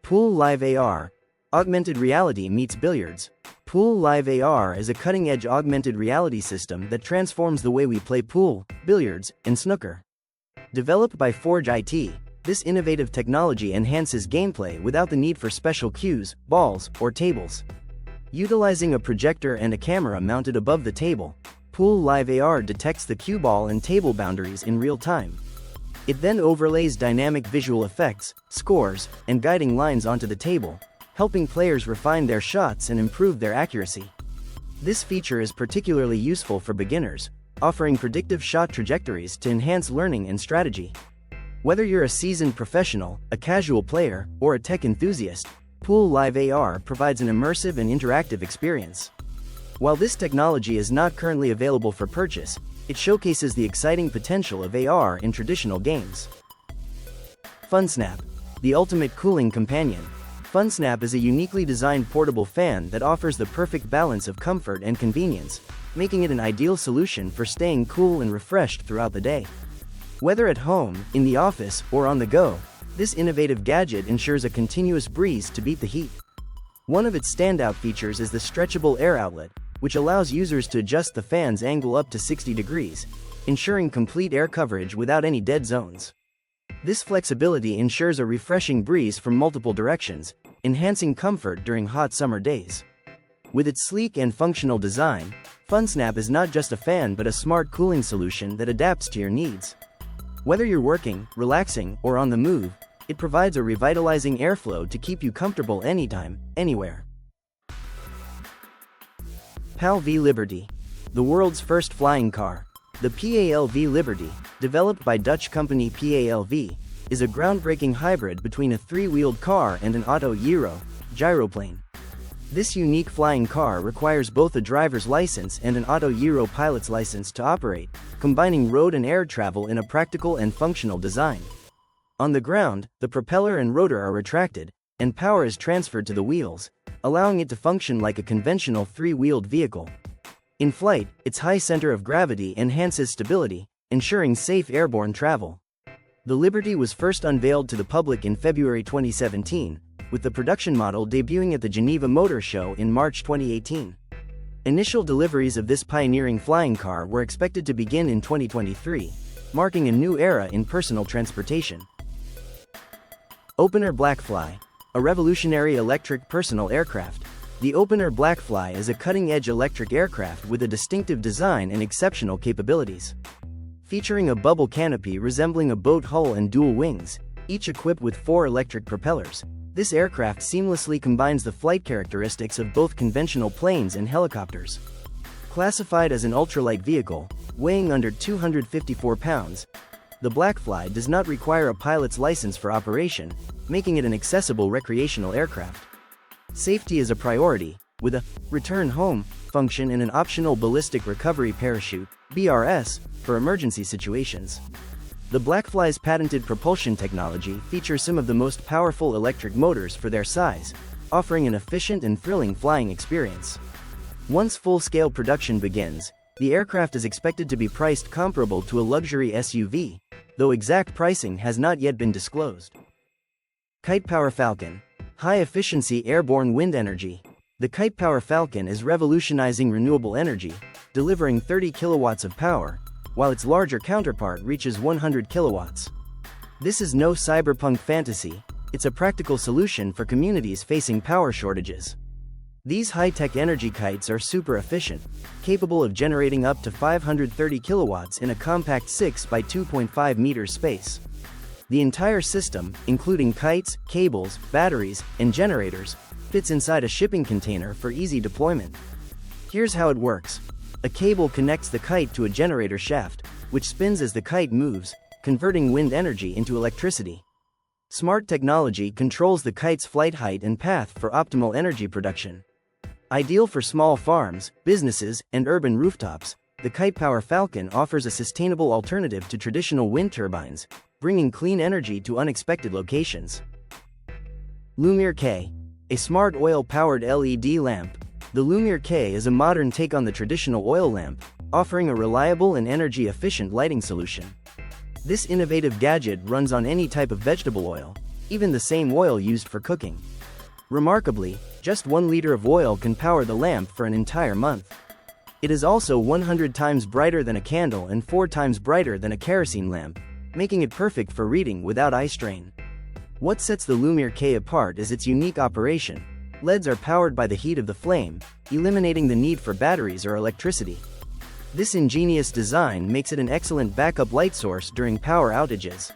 Pool Live AR. Augmented reality meets billiards. Pool Live AR is a cutting-edge augmented reality system that transforms the way we play pool, billiards, and snooker. Developed by Forge IT, this innovative technology enhances gameplay without the need for special cues, balls, or tables. Utilizing a projector and a camera mounted above the table, Pool Live AR detects the cue ball and table boundaries in real time. It then overlays dynamic visual effects, scores, and guiding lines onto the table, helping players refine their shots and improve their accuracy. This feature is particularly useful for beginners, offering predictive shot trajectories to enhance learning and strategy. Whether you're a seasoned professional, a casual player, or a tech enthusiast, Pool Live AR provides an immersive and interactive experience. While this technology is not currently available for purchase, it showcases the exciting potential of AR in traditional games. FunSnap, the ultimate cooling companion. FunSnap is a uniquely designed portable fan that offers the perfect balance of comfort and convenience, making it an ideal solution for staying cool and refreshed throughout the day. Whether at home, in the office, or on the go, this innovative gadget ensures a continuous breeze to beat the heat. One of its standout features is the stretchable air outlet, which allows users to adjust the fan's angle up to 60 degrees, ensuring complete air coverage without any dead zones. This flexibility ensures a refreshing breeze from multiple directions, enhancing comfort during hot summer days. With its sleek and functional design, FunSnap is not just a fan but a smart cooling solution that adapts to your needs. Whether you're working, relaxing, or on the move, it provides a revitalizing airflow to keep you comfortable anytime, anywhere. PAL-V Liberty, the world's first flying car. The PAL-V Liberty, developed by Dutch company PAL-V, is a groundbreaking hybrid between a three-wheeled car and an gyroplane. This unique flying car requires both a driver's license and an gyro pilot's license to operate, combining road and air travel in a practical and functional design. On the ground, the propeller and rotor are retracted, and power is transferred to the wheels, allowing it to function like a conventional three-wheeled vehicle. In flight, its high center of gravity enhances stability, ensuring safe airborne travel. The Liberty was first unveiled to the public in February 2017, with the production model debuting at the Geneva Motor Show in March 2018. Initial deliveries of this pioneering flying car were expected to begin in 2023, marking a new era in personal transportation. Opener Blackfly, a revolutionary electric personal aircraft. The Opener Blackfly is a cutting-edge electric aircraft with a distinctive design and exceptional capabilities. Featuring a bubble canopy resembling a boat hull and dual wings, each equipped with 4 electric propellers, this aircraft seamlessly combines the flight characteristics of both conventional planes and helicopters. Classified as an ultralight vehicle, weighing under 254 pounds, the Blackfly does not require a pilot's license for operation, making it an accessible recreational aircraft. Safety is a priority, with a return home function and an optional ballistic recovery parachute (BRS) for emergency situations. The Blackfly's patented propulsion technology features some of the most powerful electric motors for their size, offering an efficient and thrilling flying experience. Once full-scale production begins, the aircraft is expected to be priced comparable to a luxury SUV, though exact pricing has not yet been disclosed. Kite Power Falcon, high-efficiency airborne wind energy. The Kite Power Falcon is revolutionizing renewable energy, delivering 30 kilowatts of power, while its larger counterpart reaches 100 kilowatts. This is no cyberpunk fantasy, it's a practical solution for communities facing power shortages. These high-tech energy kites are super efficient, capable of generating up to 530 kilowatts in a compact 6 by 2.5 meters space. The entire system, including kites, cables, batteries, and generators, fits inside a shipping container for easy deployment. Here's how it works. A cable connects the kite to a generator shaft, which spins as the kite moves, converting wind energy into electricity. Smart technology controls the kite's flight height and path for optimal energy production. Ideal for small farms, businesses, and urban rooftops, the Kite Power Falcon offers a sustainable alternative to traditional wind turbines, bringing clean energy to unexpected locations. Lumiere K, a smart oil-powered LED lamp. The Lumiere K is a modern take on the traditional oil lamp, offering a reliable and energy-efficient lighting solution. This innovative gadget runs on any type of vegetable oil, even the same oil used for cooking. Remarkably, just 1 liter of oil can power the lamp for an entire month. It is also 100 times brighter than a candle and 4 times brighter than a kerosene lamp, making it perfect for reading without eye strain. What sets the Lumiere K apart is its unique operation. LEDs are powered by the heat of the flame, eliminating the need for batteries or electricity. This ingenious design makes it an excellent backup light source during power outages.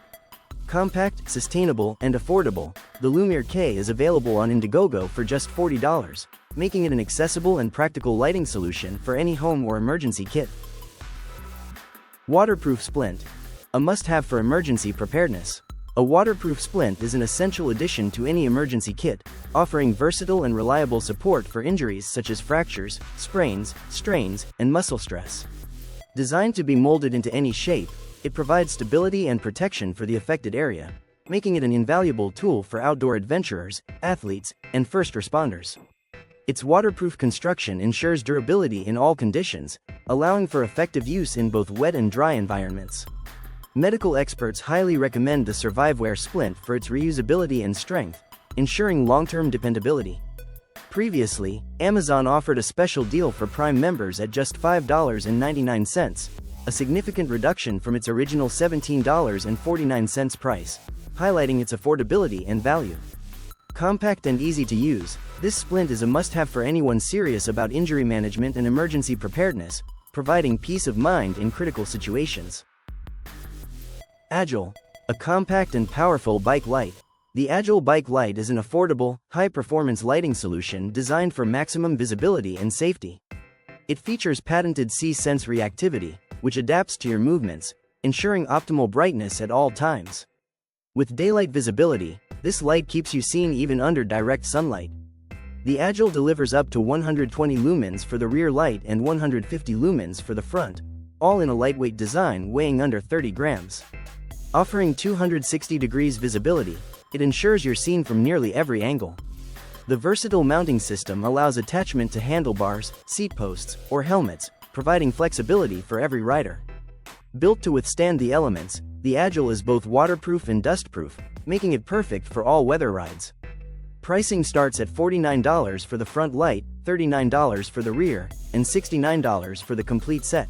Compact, sustainable, and affordable, the Lumiere K is available on Indiegogo for just $40, making it an accessible and practical lighting solution for any home or emergency kit. Waterproof splint, a must-have for emergency preparedness. A waterproof splint is an essential addition to any emergency kit, offering versatile and reliable support for injuries such as fractures, sprains, strains, and muscle stress. Designed to be molded into any shape, it provides stability and protection for the affected area, making it an invaluable tool for outdoor adventurers, athletes, and first responders. Its waterproof construction ensures durability in all conditions, allowing for effective use in both wet and dry environments. Medical experts highly recommend the SmartWire splint for its reusability and strength, ensuring long-term dependability. Previously, Amazon offered a special deal for Prime members at just $5.99, a significant reduction from its original $17.49 price, highlighting its affordability and value. Compact and easy to use, this splint is a must-have for anyone serious about injury management and emergency preparedness, providing peace of mind in critical situations. Agile, a compact and powerful bike light. The Agile bike light is an affordable, high-performance lighting solution designed for maximum visibility and safety. It features patented C-Sense reactivity, which adapts to your movements, ensuring optimal brightness at all times. With daylight visibility, this light keeps you seen even under direct sunlight. The Agile delivers up to 120 lumens for the rear light and 150 lumens for the front, all in a lightweight design weighing under 30 grams. Offering 260 degrees visibility, it ensures you're seen from nearly every angle. The versatile mounting system allows attachment to handlebars, seat posts, or helmets, providing flexibility for every rider. Built to withstand the elements, the Agile is both waterproof and dustproof, making it perfect for all weather rides. Pricing starts at $49 for the front light, $39 for the rear, and $69 for the complete set.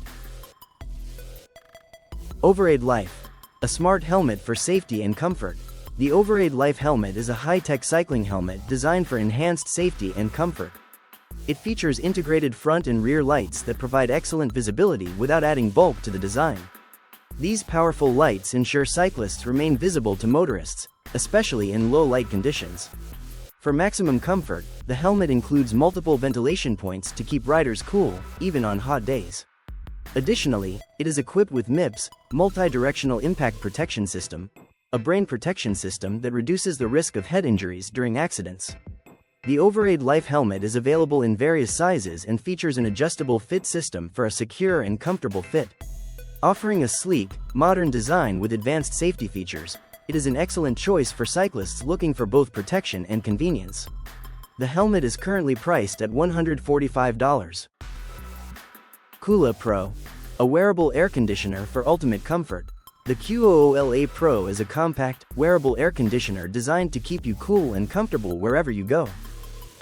Overaid Life, a smart helmet for safety and comfort. The Overaid Life helmet is a high-tech cycling helmet designed for enhanced safety and comfort. It features integrated front and rear lights that provide excellent visibility without adding bulk to the design. These powerful lights ensure cyclists remain visible to motorists, especially in low-light conditions. For maximum comfort, the helmet includes multiple ventilation points to keep riders cool, even on hot days. Additionally, it is equipped with MIPS, Multi-Directional Impact Protection System, a brain protection system that reduces the risk of head injuries during accidents. The Overaid Life helmet is available in various sizes and features an adjustable fit system for a secure and comfortable fit. Offering a sleek, modern design with advanced safety features, it is an excellent choice for cyclists looking for both protection and convenience. The helmet is currently priced at $145. Coola Pro, a wearable air conditioner for ultimate comfort. The Coola Pro is a compact, wearable air conditioner designed to keep you cool and comfortable wherever you go.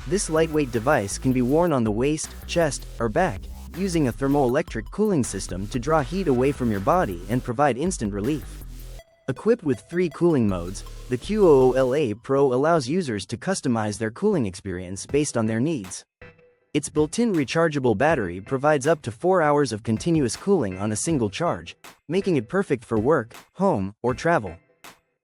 This lightweight device can be worn on the waist, chest, or back, using a thermoelectric cooling system to draw heat away from your body and provide instant relief. Equipped with 3 cooling modes, the Coola Pro allows users to customize their cooling experience based on their needs. Its built-in rechargeable battery provides up to 4 hours of continuous cooling on a single charge, making it perfect for work, home, or travel.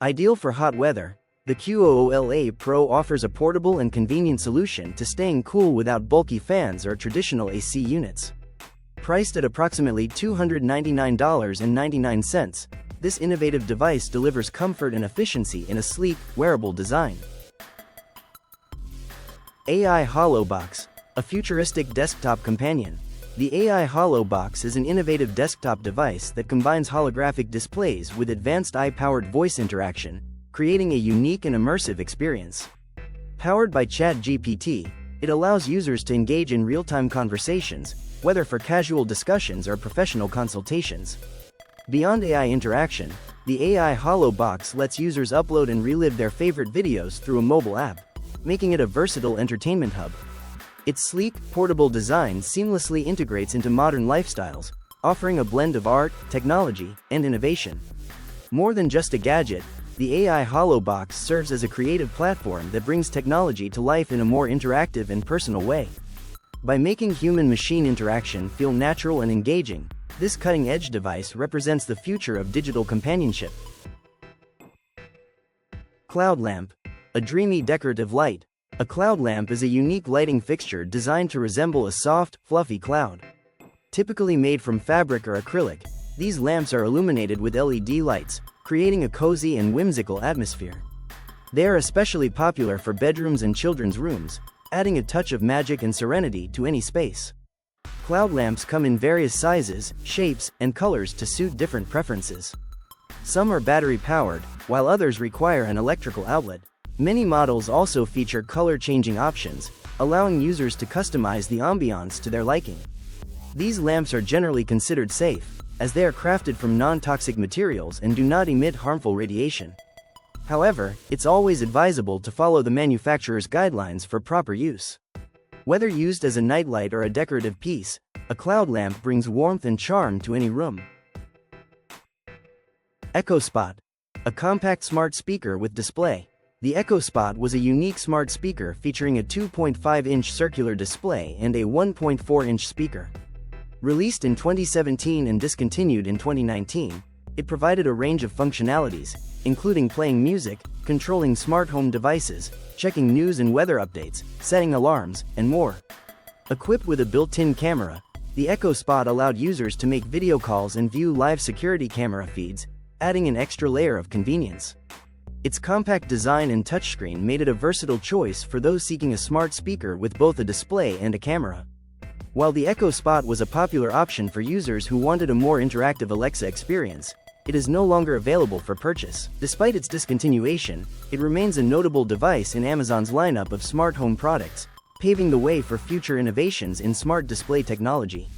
Ideal for hot weather, the Coola Pro offers a portable and convenient solution to staying cool without bulky fans or traditional AC units. Priced at approximately $299.99, this innovative device delivers comfort and efficiency in a sleek, wearable design. AI HoloBox, a futuristic desktop companion. The AI Holo Box is an innovative desktop device that combines holographic displays with advanced AI-powered voice interaction, creating a unique and immersive experience. Powered by ChatGPT, it allows users to engage in real-time conversations, whether for casual discussions or professional consultations. Beyond AI interaction, the AI Holo Box lets users upload and relive their favorite videos through a mobile app, making it a versatile entertainment hub. Its sleek, portable design seamlessly integrates into modern lifestyles, offering a blend of art, technology, and innovation. More than just a gadget, the AI Holo Box serves as a creative platform that brings technology to life in a more interactive and personal way. By making human-machine interaction feel natural and engaging, this cutting-edge device represents the future of digital companionship. Cloud Lamp, a dreamy decorative light. A cloud lamp is a unique lighting fixture designed to resemble a soft, fluffy cloud. Typically made from fabric or acrylic, these lamps are illuminated with LED lights, creating a cozy and whimsical atmosphere. They are especially popular for bedrooms and children's rooms, adding a touch of magic and serenity to any space. Cloud lamps come in various sizes, shapes, and colors to suit different preferences. Some are battery-powered, while others require an electrical outlet. Many models also feature color-changing options, allowing users to customize the ambiance to their liking. These lamps are generally considered safe, as they are crafted from non-toxic materials and do not emit harmful radiation. However, it's always advisable to follow the manufacturer's guidelines for proper use. Whether used as a nightlight or a decorative piece, a cloud lamp brings warmth and charm to any room. EchoSpot, a compact smart speaker with display. The EchoSpot was a unique smart speaker featuring a 2.5-inch circular display and a 1.4-inch speaker. Released in 2017 and discontinued in 2019, it provided a range of functionalities, including playing music, controlling smart home devices, checking news and weather updates, setting alarms, and more. Equipped with a built-in camera, the EchoSpot allowed users to make video calls and view live security camera feeds, adding an extra layer of convenience. Its compact design and touchscreen made it a versatile choice for those seeking a smart speaker with both a display and a camera. While the EchoSpot was a popular option for users who wanted a more interactive Alexa experience, it is no longer available for purchase. Despite its discontinuation, it remains a notable device in Amazon's lineup of smart home products, paving the way for future innovations in smart display technology.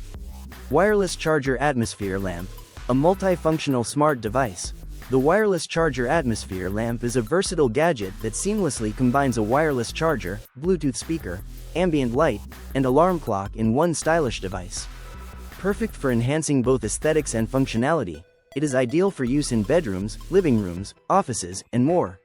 Wireless Charger Atmosphere Lamp, a multifunctional smart device. The Wireless Charger Atmosphere Lamp is a versatile gadget that seamlessly combines a wireless charger, Bluetooth speaker, ambient light, and alarm clock in one stylish device. Perfect for enhancing both aesthetics and functionality, it is ideal for use in bedrooms, living rooms, offices, and more.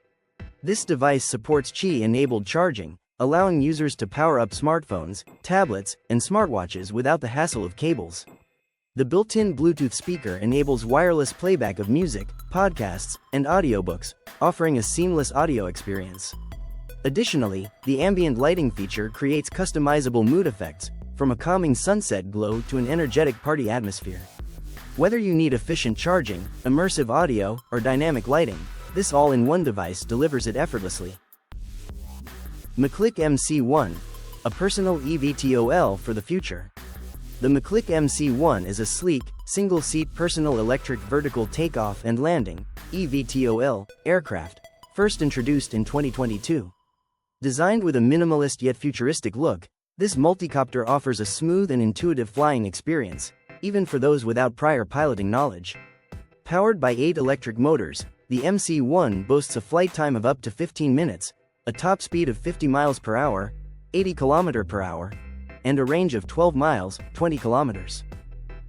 This device supports Qi-enabled charging, allowing users to power up smartphones, tablets, and smartwatches without the hassle of cables. The built-in Bluetooth speaker enables wireless playback of music, podcasts, and audiobooks, offering a seamless audio experience. Additionally, the ambient lighting feature creates customizable mood effects, from a calming sunset glow to an energetic party atmosphere. Whether you need efficient charging, immersive audio, or dynamic lighting, this all-in-one device delivers it effortlessly. McClick MC1, a personal eVTOL for the future. The McClick MC1 is a sleek, single-seat personal electric vertical takeoff and landing (eVTOL) aircraft, first introduced in 2022. Designed with a minimalist yet futuristic look, this multicopter offers a smooth and intuitive flying experience, even for those without prior piloting knowledge. Powered by 8 electric motors, the MC1 boasts a flight time of up to 15 minutes, a top speed of 50 miles per hour, 80 km per hour, and a range of 12 miles, 20 kilometers.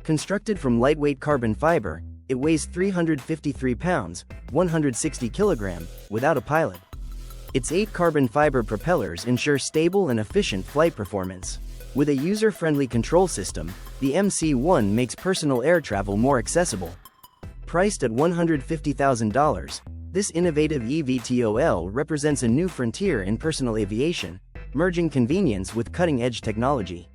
Constructed from lightweight carbon fiber, it weighs 353 pounds, 160 kilograms, without a pilot. Its 8 carbon fiber propellers ensure stable and efficient flight performance. With a user-friendly control system, the MC1 makes personal air travel more accessible. Priced at $150,000, this innovative eVTOL represents a new frontier in personal aviation, merging convenience with cutting-edge technology.